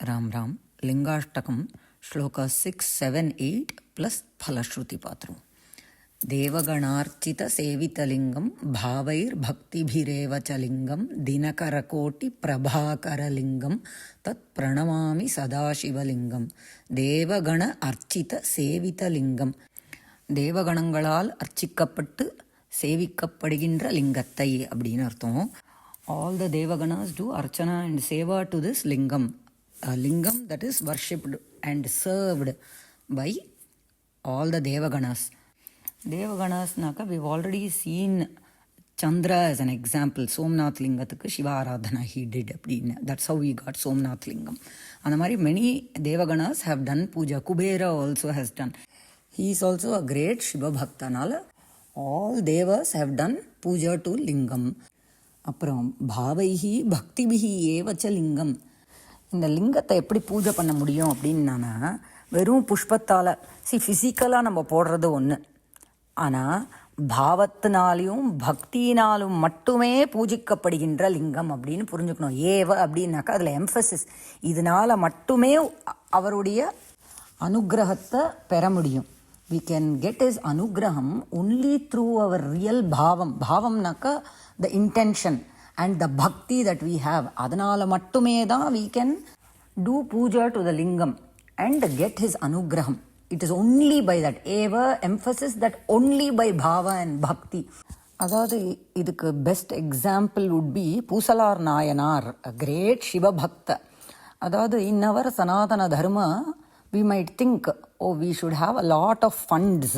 Ram Ram, LingAsHTakam, Shloka 6, 7, 8 plus Phalashruti Patru. Devaganarchita Sevitalingam, Bhavair Bhaktibhirevachalingam, Dinakarakoti Prabhakaralingam, Tat Pranamami Sadashivalingam. Devagana Archita Sevitalingam. தேவகணங்களால் அர்ச்சிக்கப்பட்டு சேவிக்கப்படுகின்ற லிங்கத்தை அப்படின்னு அர்த்தம். All the தேவகணாஸ் do archana and seva to this lingam, a lingam that is worshipped and served by all the devaganas. Devaganasnaka we've already seen Chandra as an example. Somnath லிங்கத்துக்கு சிவ ஆராதனா he did அப்படின்னு. That's how we got Somnath lingam. அந்த மாதிரி many devaganas have done puja. Kubera also has done. He is also a great Shiva Bhakta. All devas have done puja to lingam. அப்புறம் பாவைஹி பக்திபிஹி ஏவச்ச லிங்கம். இந்த லிங்கத்தை எப்படி பூஜை பண்ண முடியும் அப்படின்னா, வெறும் புஷ்பத்தால் ஃபிசிக்கலாக நம்ம போடுறது ஒன்று, ஆனால் பாவத்தினாலையும் பக்தினாலும் மட்டுமே பூஜிக்கப்படுகின்ற லிங்கம் அப்படின்னு புரிஞ்சுக்கணும். ஏவ அப்படின்னாக்கா அதில் எம்ஃபசிஸ், இதனால் மட்டுமே அவருடைய அனுகிரகத்தை பெற முடியும். We can get his anugraham only through our real bhavam. Bhavamnaka the intention and the bhakti that we have. Adanala mattume da we can do puja to the lingam and get his anugraham. It is only by that. Eva emphasis that only by bhava and bhakti. அதாவது இதுக்கு best example would be Poosalar Nayanar, a great Shiva Bhakta. அதாவது in our Sanatana Dharma we might think, oh, we should have a lot of funds.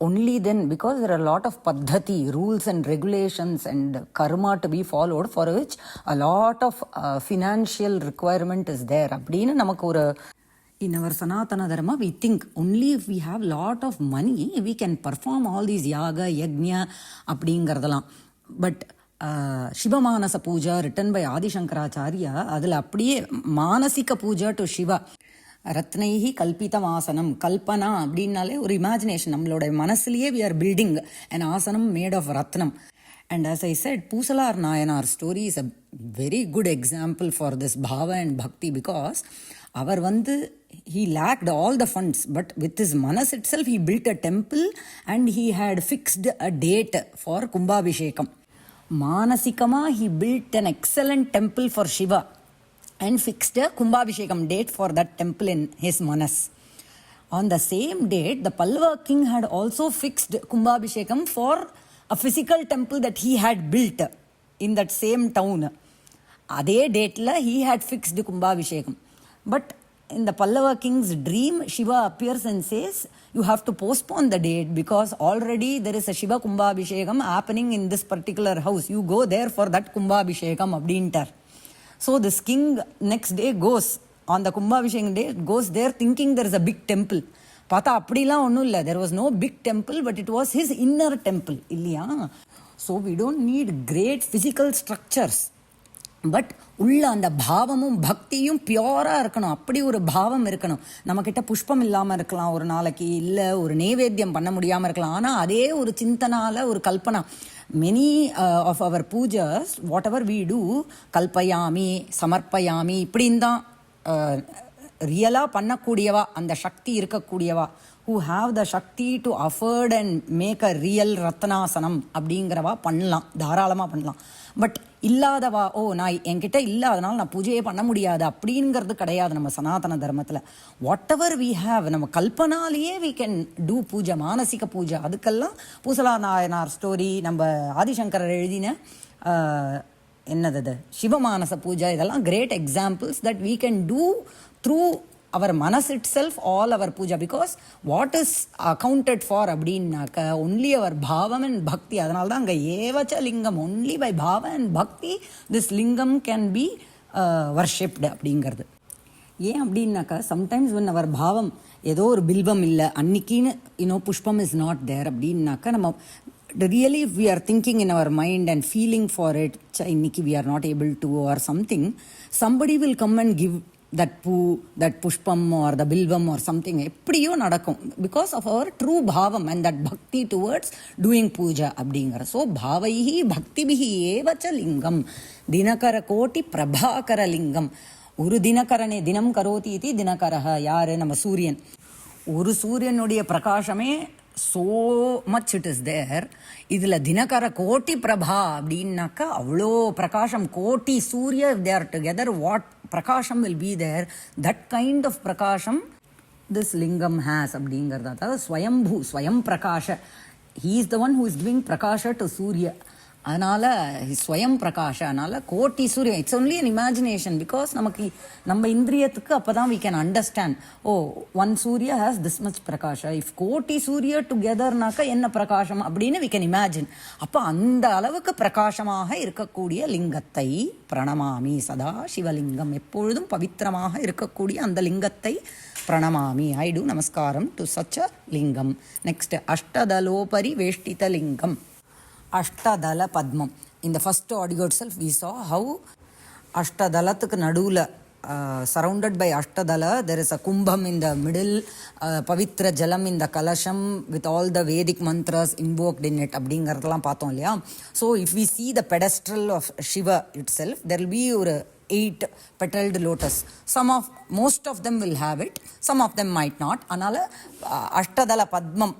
Only then, because there are a lot of paddhati, rules and regulations and karma to be followed, for which a lot of financial requirement is there. Appadina namakku oru, in our Sanatana Dharma, we think only if we have lot of money, we can perform all these yaga, yajna, அப்படிங்கிறதெல்லாம். But Shiva Manasa Puja written by Adi Shankaracharya, அதில் அப்படியே மானசிக பூஜா to Shiva. ரத்னைஹி கல்பிதம் ஆசனம். கல்பனா அப்படின்னாலே ஒரு இமேஜினேஷன், நம்மளோட மனசுலேயே we are building an asanam made of ratnam. And as I said, Pusalar Nayanar story is a very good example for this bhava and bhakti, because அவர் he lacked all the funds, but with his manas itself he built a temple and he had fixed a date for Kumbhabhishekam. Manasikama he built an excellent temple for Shiva and fixed a Kumbhabhishekam date for that temple in his manas. On the same date, the Pallava king had also fixed Kumbhabhishekam for a physical temple that he had built in that same town. Adhe date la he had fixed Kumbhabhishekam. But in the Pallava king's dream, Shiva appears and says, you have to postpone the date because already there is a Shiva Kumbhabhishekam happening in this particular house. You go there for that Kumbhabhishekam abdintar. So this king next day goes, on the Kumbhabhishekam day, goes there thinking there is a big temple. Pata appadila onnu illa, there was no big temple, but it was his inner temple. Illiya? So we don't need great physical structures. But உள்ள அந்த பாவமும் பக்தியும் பியூராக இருக்கணும். அப்படி ஒரு பாவம் இருக்கணும். நம்மக்கிட்ட புஷ்பம் இல்லாமல் இருக்கலாம் ஒரு நாளைக்கு, இல்லை ஒரு நைவேத்தியம் பண்ண முடியாமல் இருக்கலாம், ஆனால் அதே ஒரு சிந்தனால ஒரு கல்பனா. மெனி ஆஃப் அவர் பூஜஸ் வாட் எவர் வி டூ, கல்பயாமி சமர்ப்பயாமி இப்படின்னு தான் ரியலாக பண்ணக்கூடியவா, அந்த சக்தி இருக்கக்கூடியவா, who have the Shakti to afford and make a real ரத்னாசனம் அப்படிங்கிறவா பண்ணலாம், தாராளமாக பண்ணலாம். பட் இல்லாதவா, ஓ நான் என்கிட்ட இல்லை அதனால் நான் பூஜையே பண்ண முடியாது அப்படிங்கிறது கிடையாது நம்ம சனாதன தர்மத்தில். வாட் எவர் வி ஹாவ், நம்ம கல்பனாலேயே வி கேன் டூ பூஜை, மானசிக பூஜை. அதுக்கெல்லாம் பூசலா நாயனார் ஸ்டோரி, நம்ம ஆதிசங்கரர் எழுதின என்னது சிவமானச பூஜை, இதெல்லாம் great examples that we can do through our manas itself, all our puja, because what is accounted for அப்படின்னாக்க only our bhavam and bhakti. அதனால தான் அங்கே ஏவச்ச லிங்கம், only by bhava and bhakti this lingam can be worshipped அப்படிங்கிறது. ஏன் அப்படின்னாக்கா sometimes when our பாவம் ஏதோ ஒரு பில்வம் இல்லை அன்னைக்கின்னு புஷ்பம் இஸ் நாட் தேர் அப்படின்னாக்கா, நம்ம really if we are thinking in our mind and feeling for it, இன்னைக்கு we are not able to or something, somebody will come and give that pushpam or the bilvam or something, எப்படியோ நடக்கும், because of our true bhavam and that bhakti towards doing puja அப்படிங்கிற. So பாவைஹி பக்திபிஹி ஏவச்ச லிங்கம் தினகர கோட்டி பிரபாகர லிங்கம். ஒரு தினகரனே தினம் கரோதி இது தினகரஹ யாரு நம்ம சூரியன். ஒரு சூரியனுடைய பிரகாசமே so much it is there. இதில் தினகர கோட்டி பிரபா அப்படின்னாக்கா அவ்வளோ பிரகாஷம். கோட்டி சூரிய if they are together what பிரகாஷம் will be there. That kind of பிரகாஷம் this lingam has அப்படிங்கிறது. அதாவது ஸ்வயம்பூ ஸ்வயம் Prakash. he is the one who is giving Prakash to சூரிய. அதனால் ஸ்வயம் பிரகாஷ. அதனால் கோட்டி சூரியன் it's only an imagination. Because நமக்கு நம்ம இந்திரியத்துக்கு அப்போ தான் we can understand. Oh one surya has this much prakasha. If koti surya டுகெதர்னாக்கா என்ன பிரகாஷம் அப்படின்னு வி கேன் இமேஜின். அப்போ அந்த அளவுக்கு பிரகாசமாக இருக்கக்கூடிய லிங்கத்தை பிரணமாமி. சதா சிவலிங்கம் எப்பொழுதும் பவித்திரமாக இருக்கக்கூடிய அந்த லிங்கத்தை பிரணமாமி. ஐ டூ நமஸ்காரம் to such a lingam. Next அஷ்டதலோபரி வேஷ்டித லிங்கம். அஷ்டதல பத்மம். இந்த first audio itself we saw how அஷ்டதலத்துக்கு நடுவில் சரவுண்டட் பை அஷ்டதல தெர் இஸ் அ கும்பம் இன் த மிடில், பவித்ர ஜலம் இந்த கலசம் with all the Vedic mantras invoked in it அப்படிங்கிறதெல்லாம் பார்த்தோம் இல்லையா. So if we see the pedestal of Shiva itself there will be ஒரு 8 petaled lotus. Most of them will have it, some of them might not. அதனால் அஷ்டதல பத்மம்.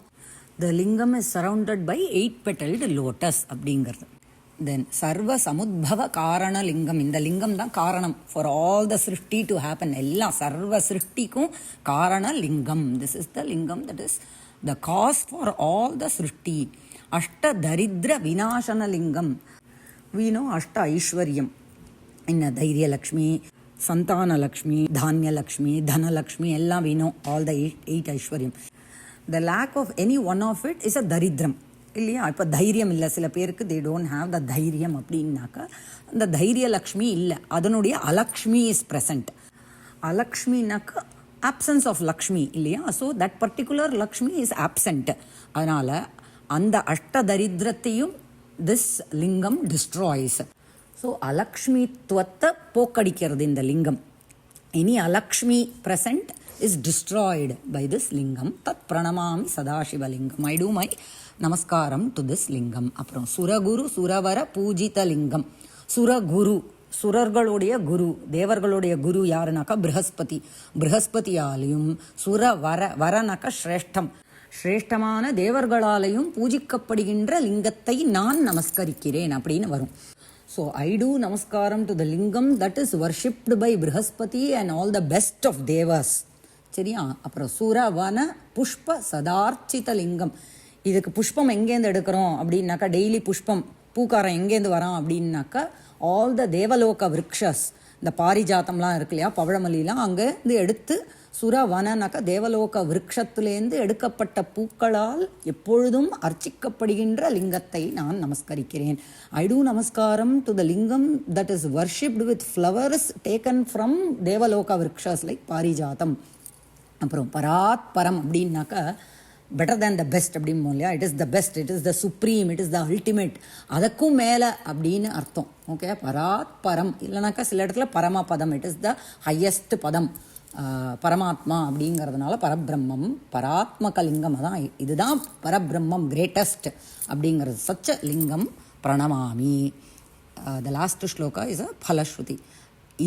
The lingam is surrounded by 8 petaled lotus அப்படிங்கிறது. Then சர்வ சமுத்பவ காரண லிங்கம். இந்த லிங்கம் தான் காரணம் ஃபார் ஆல் த சிருஷ்டி டு ஹேப்பன். எல்லாம் சர்வ சிருஷ்டிக்கும் காரண லிங்கம். திஸ் இஸ் த லிங்கம் that is the cause for all the சிருஷ்டி. அஷ்ட தரித்ர விநாசன லிங்கம். we know அஷ்ட ஐஸ்வர்யம். இன்ன தைரியலக்ஷ்மி, சந்தானலக்ஷ்மி, தானியலக்ஷ்மி, தனலக்ஷ்மி எல்லாம் we know all the 8 ஐஸ்வர்யம். The lack of any one of it is a தரித்திரம் இல்லையா. இப்போ தைரியம் இல்லை சில பேருக்கு, they don't have the தைரியம் அப்படின்னாக்கா அந்த தைரியலக்ஷ்மி இல்லை, அதனுடைய அலக்ஷ்மி இஸ் present. அலக்ஷ்மினாக்கா absence of லக்ஷ்மி இல்லையா. So that particular Lakshmi is absent. அதனால் அந்த அஷ்ட தரித்திரத்தையும் திஸ் லிங்கம் டிஸ்ட்ராய்ஸ். ஸோ அலக்ஷ்மித்துவத்தை போக்கடிக்கிறது இந்த லிங்கம். இனி Alakshmi present is destroyed by this lingam. tat pranamami sadashiva lingam. I do my namaskaram to this lingam. அப்புறம் சுரகுரு சுரவர பூஜித லிங்கம். சுரகுரு சுரர்களுடைய குரு, தேவர்களுடைய குரு யாருனாக்கா ப்ரஹஸ்பதி. ப்ரஹஸ்பதியாலையும் சுரவர வரனாக்கா ஸ்ரேஷ்டம், ஸ்ரேஷ்டமான தேவர்களாலையும் பூஜிக்கப்படுகின்ற லிங்கத்தை நான் நமஸ்கரிக்கிறேன் அப்படின்னு வரும். So I do namaskaram to the lingam that is worshipped by Brihaspati and all the best of devas. சரியா. அப்புறம் சுரவன புஷ்ப சதார்ச்சித லிங்கம். இதுக்கு புஷ்பம் எங்கேருந்து எடுக்கிறோம் அப்படின்னாக்கா டெய்லி புஷ்பம் பூக்காரம் எங்கேருந்து வரான் அப்படின்னாக்கா ஆல் த தேவலோக விரக்ஷஸ், இந்த பாரிஜாத்தம்லாம் இருக்கு இல்லையா, பவழமல்லிலாம் அங்கேருந்து எடுத்து சுரவனனாக்கா தேவலோக விரக்ஷத்துலேருந்து எடுக்கப்பட்ட பூக்களால் எப்பொழுதும் அர்ச்சிக்கப்படுகின்ற லிங்கத்தை நான் நமஸ்கரிக்கிறேன். ஐ டூ நமஸ்காரம் டு த லிங்கம் that is worshipped with flowers taken from தேவலோக விரக்ஷஸ் லைக் பாரிஜாத்தம். அப்புறம் பராத் பரம் அப்படின்னாக்கா பெட்டர் தேன் த பெஸ்ட் அப்படிம்போம் இல்லையா. It is the best, it is the supreme, it is the ultimate, அதற்கும் மேலே அப்படின்னு அர்த்தம். ஓகே. பராத் பரம் இல்லைனாக்கா சில இடத்துல பரமபதம், இட் இஸ் த ஹையஸ்ட் பதம், பரமாத்மா அப்படிங்கிறதுனால பரபிரம்மம் பராத்மகலிங்கம். அதான் இதுதான் பரபிரம்மம், கிரேட்டஸ்ட் அப்படிங்கிறது. சச்ச லிங்கம் பிரணமாமி. The last shloka is a ஃபலஸ்ருதி.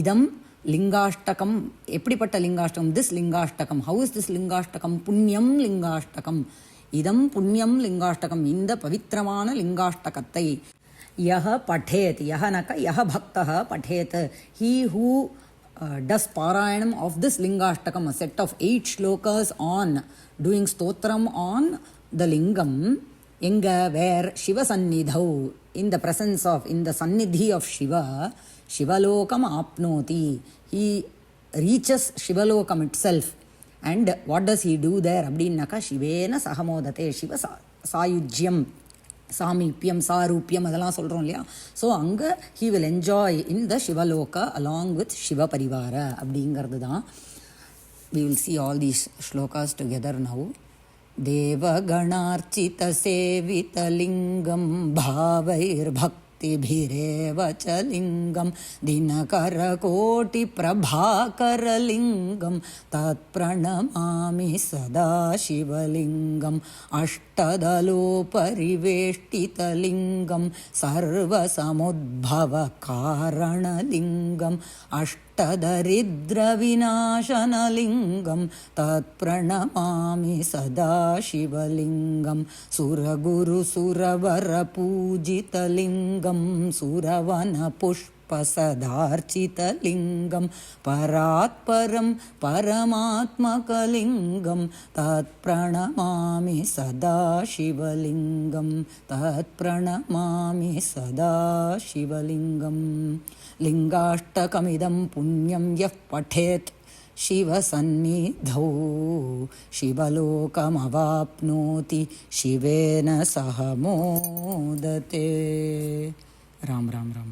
இதம் லிங்காஷ்டகம். எப்படிப்பட்ட Lingashtakam? This Lingashtakam. How is this Lingashtakam? புண்ணியம் லிங்காஷ்டகம். இதம் புண்ணியம் லிங்காஷ்டகம். இந்த பவித்திரமான லிங்காஷ்டகத்தை யஹ படேத். யஹனக யஹ பக்தஹ படேத். He who does Parayanam of this Lingashtakam, a set of 8 shlokas on doing stotram on the lingam, enga where Shiva Sannidhau, in the presence of, in the Sannidhi of Shiva, Shivalokam apnoti. He reaches Shivalokam itself. And what does he do there? Abdinnaka Shivena sahamodate. Shiva sayujyam, சாமீப்பியம், சாரூப்பியம் அதெல்லாம் சொல்கிறோம் இல்லையா. So அங்கே he will enjoy in the Shivaloka along with Shiva பரிவார அப்படிங்கிறது தான். We will see all these shlokas together now. தேவகணார்ச்சித சேவிதலிங்கம் பாவைர் பக்திபிரேவ ச லிங்கம் தினகரகோட்டி பிரபாகரலிங்கம் தத் பிரணமாமி சதா சிவலிங்கம் அஷ்டதலோபரிவேஷ்டிதலிங்கம் சர்வசமுத்பவ காரணலிங்கம் அஷ்ட अष्टदरिद्रविनाशनलिङ्गं तत्प्रणमामि सदा शिवलिङ्गं सुरगुरुसुरवरपूजितलिङ्गं सुरवनपुष्पसदार्चितलिङ्गं परात्परं परमात्मकलिङ्गं तत्प्रणमामि सदा शिवलिङ्गं तत्प्रणमामि सदा शिवलिङ्गं लिङ्गाष्टकमिदं पुण्यं यः पठेत् शिवसन्निधौ शिवलोकमवाप्नोति शिवेन सह मोदते। राम राम राम।